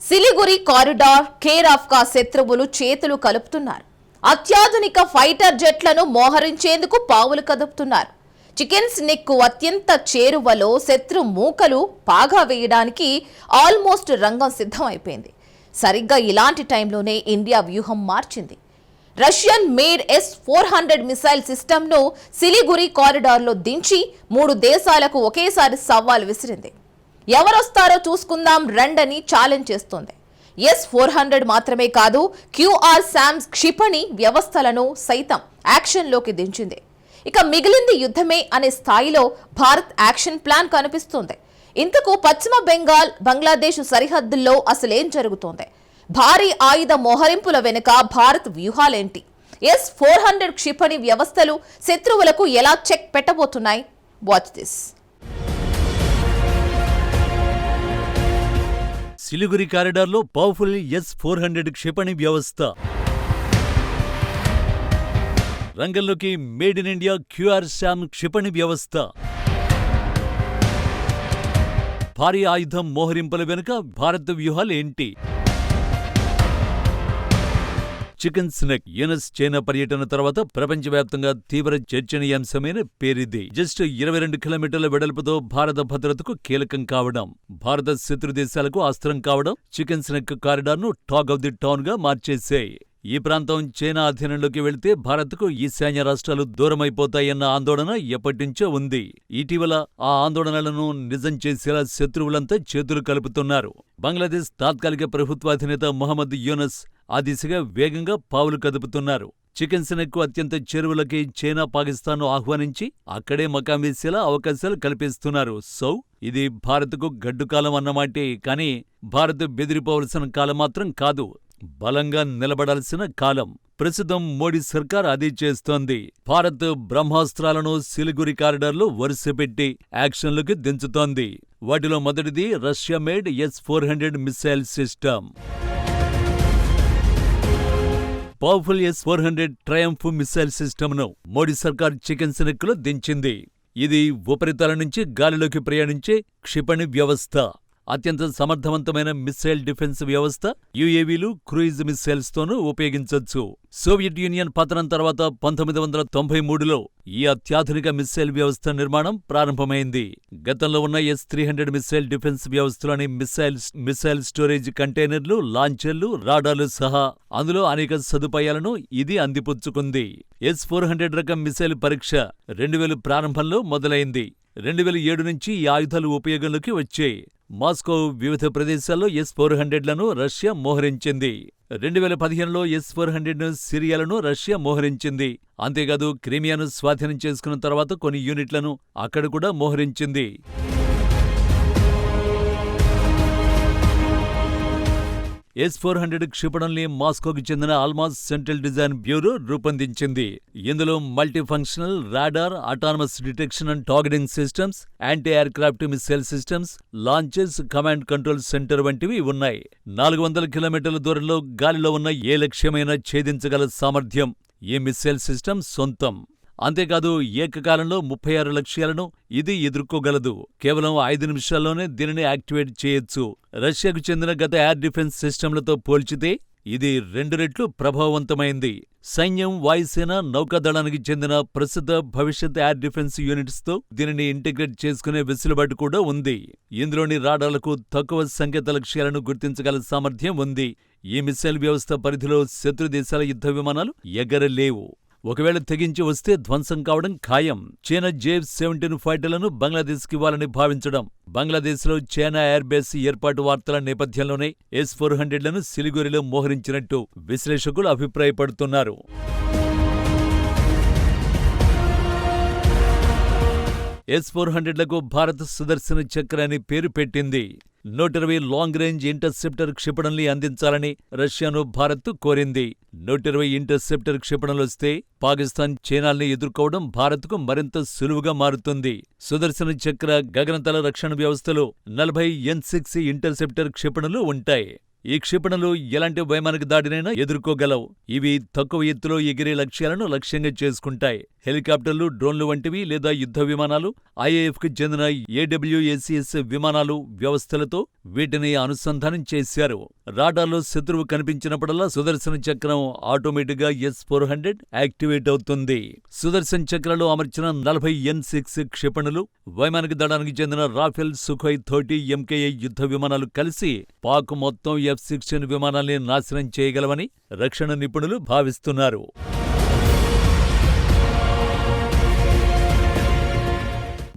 Siliguri corridor care of గా శత్రువులు చేతులు కలుపుతున్నారు. అత్యాధునిక ఫైటర్ జెట్లను మోహరించేందుకు పావులు కదుపుతున్నారు. చికెన్ స్నెక్ అత్యంత చేరువలో శత్రు మూకలు పాగా వేయడానికి ఆల్మోస్ట్ రంగం సిద్ధమైపోయింది. సరిగ్గా ఇలాంటి టైంలోనే ఇండియా వ్యూహం మార్చింది. రష్యన్ మేడ్ S-400 మిసైల్ సిస్టమ్ను సిలిగురి కారిడార్లో దించి 3 దేశాలకు ఒకేసారి సవాల్ విసిరింది. ఎవరొస్తారో చూసుకుందాం రండని ఛాలెంజ్ చేస్తోంది. S-400 మాత్రమే కాదు, QRSAM క్షిపణి వ్యవస్థలను సైతం యాక్షన్లోకి దించింది. ఇక మిగిలింది యుద్ధమే అనే స్థాయిలో భారత్ యాక్షన్ ప్లాన్ కనిపిస్తోంది. ఇంతకు పశ్చిమ బెంగాల్, బంగ్లాదేశ్ సరిహద్దుల్లో అసలేం జరుగుతోంది? భారీ ఆయుధ మోహరింపుల వెనుక భారత్ వ్యూహాలేంటి? S-400 క్షిపణి వ్యవస్థలు శత్రువులకు ఎలా చెక్ పెట్టబోతున్నాయి? Watch this. సిలిగురి కారిడార్లో పవర్ఫుల్ S-400 క్షిపణి వ్యవస్థ. రంగంలోకి మేడ్ ఇన్ ఇండియా QRSAM క్షిపణి వ్యవస్థ. భారీ ఆయుధం మోహరింపుల వెనుక భారత్ వ్యూహాలు ఏంటి? చికెన్ స్నెక్ యుఎస్ చైనా పర్యటన తర్వాత ప్రపంచవ్యాప్తంగా తీవ్ర చర్చనీయాంశమైన పేరిది. జస్ట్ 22 కిలోమీటర్ల వెడల్పుతో భారత భద్రతకు కీలకం కావడం, భారత శత్రు దేశాలకు అస్త్రం కావడం చికెన్ స్నెక్ కారిడార్ను టాక్ ఆఫ్ ది టౌన్ గా మార్చేశాయి. ఈ ప్రాంతం చైనా అధీనంలోకి వెళితే భారత్కు ఈశాన్య రాష్ట్రాలు దూరమైపోతాయన్న ఆందోళన ఎప్పటినుంచో ఉంది. ఇటీవల ఆ ఆందోళనలను నిజం చేసేలా శత్రువులంతా చేతులు కలుపుతున్నారు. బంగ్లాదేశ్ తాత్కాలిక ప్రభుత్వాధినేత మొహమ్మద్ యూనస్ ఆ దిశగా వేగంగా పావులు కదుపుతున్నారు. చికెన్ స్నెక్ అత్యంత చెరువులకి చైనా, పాకిస్తాన్ను ఆహ్వానించి అక్కడే మకాం వేసేలా అవకాశాలు కల్పిస్తున్నారు. సో ఇది భారత్కు గడ్డుకాలం అన్నమాటే. కానీ భారత్ బెదిరిపోవలసిన కాలం మాత్రం కాదు, బలంగా నిలబడాల్సిన కాలం. ప్రస్తుతం మోడీ సర్కార్ అదే చేస్తోంది. భారత్ బ్రహ్మాస్త్రాలను సిలిగురి కారిడార్లో వరుసపెట్టి యాక్షన్లోకి దించుతోంది. వాటిలో మొదటిది Russia made S-400 missile system. Powerful S-400 Triumph missile సిస్టమ్ను మోడీ సర్కార్ చికెన్ స్నెక్లో దించింది. ఇది ఉపరితలం నుంచి గాలిలోకి ప్రయాణించే క్షిపణి వ్యవస్థ. అత్యంత సమర్థవంతమైన మిసైల్ డిఫెన్స్ వ్యవస్థ. UAVలు, క్రూయిజ్ మిసైల్స్ తోనూ ఉపయోగించొచ్చు. సోవియట్ యూనియన్ పతనం తర్వాత 1993లో ఈ అత్యాధునిక మిసైల్ వ్యవస్థ నిర్మాణం ప్రారంభమైంది. గతంలో ఉన్న S-300 మిసైల్ డిఫెన్స్ వ్యవస్థలోని మిసైల్ స్టోరేజ్ కంటైనర్లు, లాంచర్లు, రాడార్లు సహా అందులో అనేక సదుపాయాలను ఇది అందిపుచ్చుకుంది. S-400 రకం మిసైల్ పరీక్ష 2000 ప్రారంభంలో మొదలైంది. 2007 నుంచి ఈ ఆయుధాలు ఉపయోగంలోకి వచ్చాయి. మాస్కో వివిధ ప్రదేశాల్లో S-400లను రష్యా మోహరించింది. 2015లో S-400 సిరియాలను Russia మోహరించింది. అంతేకాదు క్రిమియాను స్వాధీనం చేసుకున్న తర్వాత కొన్ని యూనిట్లను అక్కడ కూడా మోహరించింది. S-400 క్షిపణుల్ని మాస్కోకు చెందిన ఆల్మాజ్ సెంట్రల్ డిజైన్ బ్యూరో రూపొందించింది. ఇందులో multifunctional radar, autonomous detection and targeting systems, anti aircraft missile systems, launches, command control centre వంటివి ఉన్నాయి. 400 కిలోమీటర్ల దూరంలో గాలిలో ఉన్న ఏ లక్ష్యమైనా ఛేదించగల సామర్థ్యం ఈ మిసైల్ సిస్టమ్ సొంతం. అంతేకాదు ఏకకాలంలో 36 లక్ష్యాలను ఇది ఎదుర్కోగలదు. కేవలం 5 నిమిషాల్లోనే దీనిని యాక్టివేట్ చేయొచ్చు. రష్యాకు చెందిన గత ఎయిర్ డిఫెన్స్ సిస్టమ్లతో పోల్చితే ఇది 2 రెట్లు ప్రభావవంతమైంది. సైన్యం, వాయుసేన, నౌకాదళానికి చెందిన ప్రస్తుత, భవిష్యత్ ఎయిర్ డిఫెన్స్ యూనిట్స్తో దీనిని ఇంటిగ్రేట్ చేసుకునే వెసులుబాటు కూడా ఉంది. ఇందులోని రాడార్లకు తక్కువ సంఖ్యత లక్ష్యాలను గుర్తించగల సామర్థ్యం ఉంది. ఈ మిసైల్ వ్యవస్థ పరిధిలో శత్రు దేశాల యుద్ధ విమానాలు ఎగరలేవు. ఒకవేళ తెగించి వస్తే ధ్వంసం కావడం ఖాయం. చైనా J-17 ఫైటర్లను బంగ్లాదేశ్కి ఇవ్వాలని భావించడం, బంగ్లాదేశ్లో చైనా ఎయిర్ బేస్ ఏర్పాటు వార్తల నేపథ్యంలోనే S-400లను సిలిగురిలో మోహరించినట్టు విశ్లేషకులు అభిప్రాయపడుతున్నారు. S-400లకు భారత్ సుదర్శన చక్ర అని పేరు పెట్టింది. 120 లాంగ్ రేంజ్ ఇంటర్సెప్టర్ క్షిపణుల్ని అందించాలని రష్యాను భారత్ కోరింది. 120 ఇంటర్సెప్టర్ క్షిపణులొస్తే పాకిస్తాన్, చైనాల్ని ఎదుర్కోవడం భారత్కు మరింత సులువుగా మారుతుంది. సుదర్శన చక్ర గగనతల రక్షణ వ్యవస్థలో 40 N-6 ఇంటర్సెప్టర్ క్షిపణులు ఉంటాయి. ఈ క్షిపణులు ఎలాంటి వైమానిక దాడినైనా ఎదుర్కోగలవు. ఇవి తక్కువ ఎత్తులో ఎగిరే లక్ష్యాలను లక్ష్యంగా చేసుకుంటాయి. హెలికాప్టర్లు, డ్రోన్లు వంటివి లేదా యుద్ధ విమానాలు, ఐఏఎఫ్కి చెందిన AWACS విమానాలు వ్యవస్థలతో వీటిని అనుసంధానం చేశారు. రాడార్లో శత్రువు కనిపించినప్పుడల్లా సుదర్శన చక్రం ఆటోమేటిక్గా S-400 యాక్టివేట్ అవుతుంది. సుదర్శన్ చక్రాలు అమర్చిన 40 N-6 క్షిపణులు, వైమానిక దళానికి చెందిన రాఫెల్, సుఖోయ్ 30 MKI యుద్ధ విమానాలు కలిసి పాక్ మొత్తం F-16 విమానాల్ని నాశనం చేయగలవని రక్షణ నిపుణులు భావిస్తున్నారు.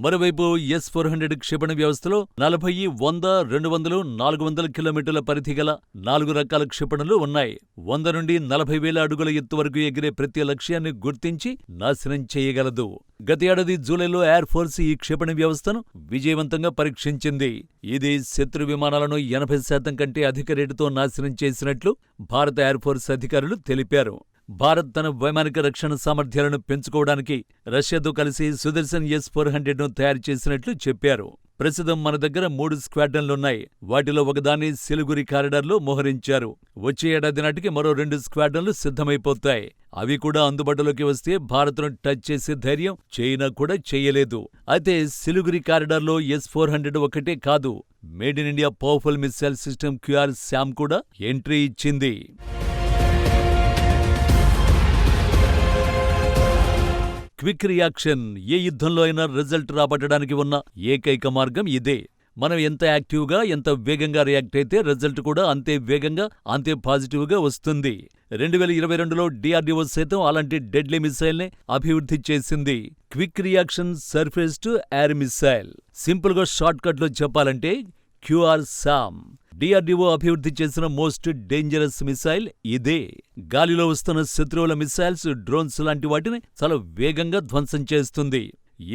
మరోవైపు S-400 క్షిపణి వ్యవస్థలో 40, 100, 200, 400 కిలోమీటర్ల పరిధి గల 4 రకాల క్షిపణులు ఉన్నాయి. 100 నుండి 40,000 అడుగుల ఎత్తు వరకు ఎగిరే ప్రతి లక్ష్యాన్ని గుర్తించి నాశనం చేయగలదు. గత ఏడాది జూలైలో ఎయిర్ ఫోర్స్ ఈ క్షిపణి వ్యవస్థను విజయవంతంగా పరీక్షించింది. ఇది శత్రు విమానాలను 80% కంటే అధిక రేటుతో నాశనం చేసినట్లు భారత ఎయిర్ ఫోర్స్ అధికారులు తెలిపారు. భారత్ తన వైమానిక రక్షణ సామర్థ్యాలను పెంచుకోవడానికి రష్యాతో కలిసి సుదర్శన్ S-400ను తయారు చేసినట్లు చెప్పారు. ప్రస్తుతం మన దగ్గర 3 స్క్వాడ్రన్లున్నాయి. వాటిలో ఒకదాన్ని సిలిగురి కారిడార్లో మోహరించారు. వచ్చే ఏడాది నాటికి మరో 2 స్క్వాడ్రన్లు సిద్ధమైపోతాయి. అవి కూడా అందుబాటులోకి వస్తే భారత్ను టచ్ చేసే ధైర్యం చైనా కూడా చేయలేదు. అయితే సిలిగురి కారిడార్లో S-400 ఒకటే కాదు, made in India powerful missile system QRSAM కూడా ఎంట్రీ ఇచ్చింది. క్విక్ రియాక్షన్ ఏ యుద్ధంలో అయినా రిజల్ట్ రాబట్టడానికి ఉన్న ఏకైక మార్గం ఇదే. మనం ఎంత యాక్టివ్గా, ఎంత వేగంగా రియాక్ట్ అయితే రిజల్ట్ కూడా అంతే వేగంగా, అంతే పాజిటివ్గా వస్తుంది. 2022లో DRDO సైతం అలాంటి డెడ్లీ మిసైల్ని అభివృద్ధి చేసింది. Quick reaction surface to air missile. సింపుల్గా షార్ట్కట్లో చెప్పాలంటే QRSAM. DRDO అభివృద్ధి చేసిన మోస్ట్ డేంజరస్ మిసైల్ ఇదే. గాలిలో వస్తున్న శత్రువుల మిసైల్స్, డ్రోన్స్ లాంటి వాటిని చాలా వేగంగా ధ్వంసం చేస్తుంది.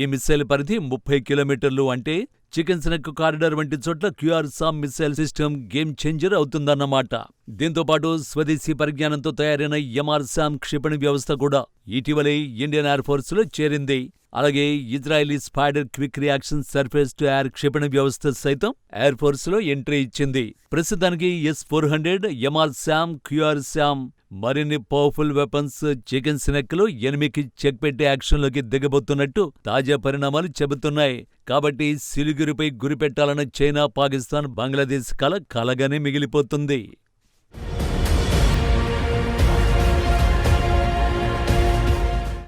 ఈ మిసైల్ పరిధి 30 కిలోమీటర్లు. అంటే చికెన్ నెక్ కారిడార్ వంటి చోట్ల QRSAM missile system game changer అవుతుందన్నమాట. దీంతోపాటు స్వదేశీ పరిజ్ఞానంతో తయారైన MRSAM క్షిపణి వ్యవస్థ కూడా ఇటీవలే ఇండియన్ ఎయిర్ ఫోర్స్లో చేరింది. అలాగే Israeli spider quick reaction surface to air క్షిపణి వ్యవస్థ సైతం ఎయిర్ ఫోర్స్లో ఎంట్రీ ఇచ్చింది. ప్రస్తుతానికి S-400, MRSAM, QRSAM మరిన్ని పవర్ఫుల్ వెపన్స్ చికెన్ నెక్లో ఎనిమికి చెక్ పెట్టే యాక్షన్లోకి దిగబోతున్నట్టు తాజా పరిణామాలు చెబుతున్నాయి. కాబట్టి సిలిగురిపై గురిపెట్టాలన్న చైనా, పాకిస్తాన్, బంగ్లాదేశ్ కల కలగానే మిగిలిపోతుంది.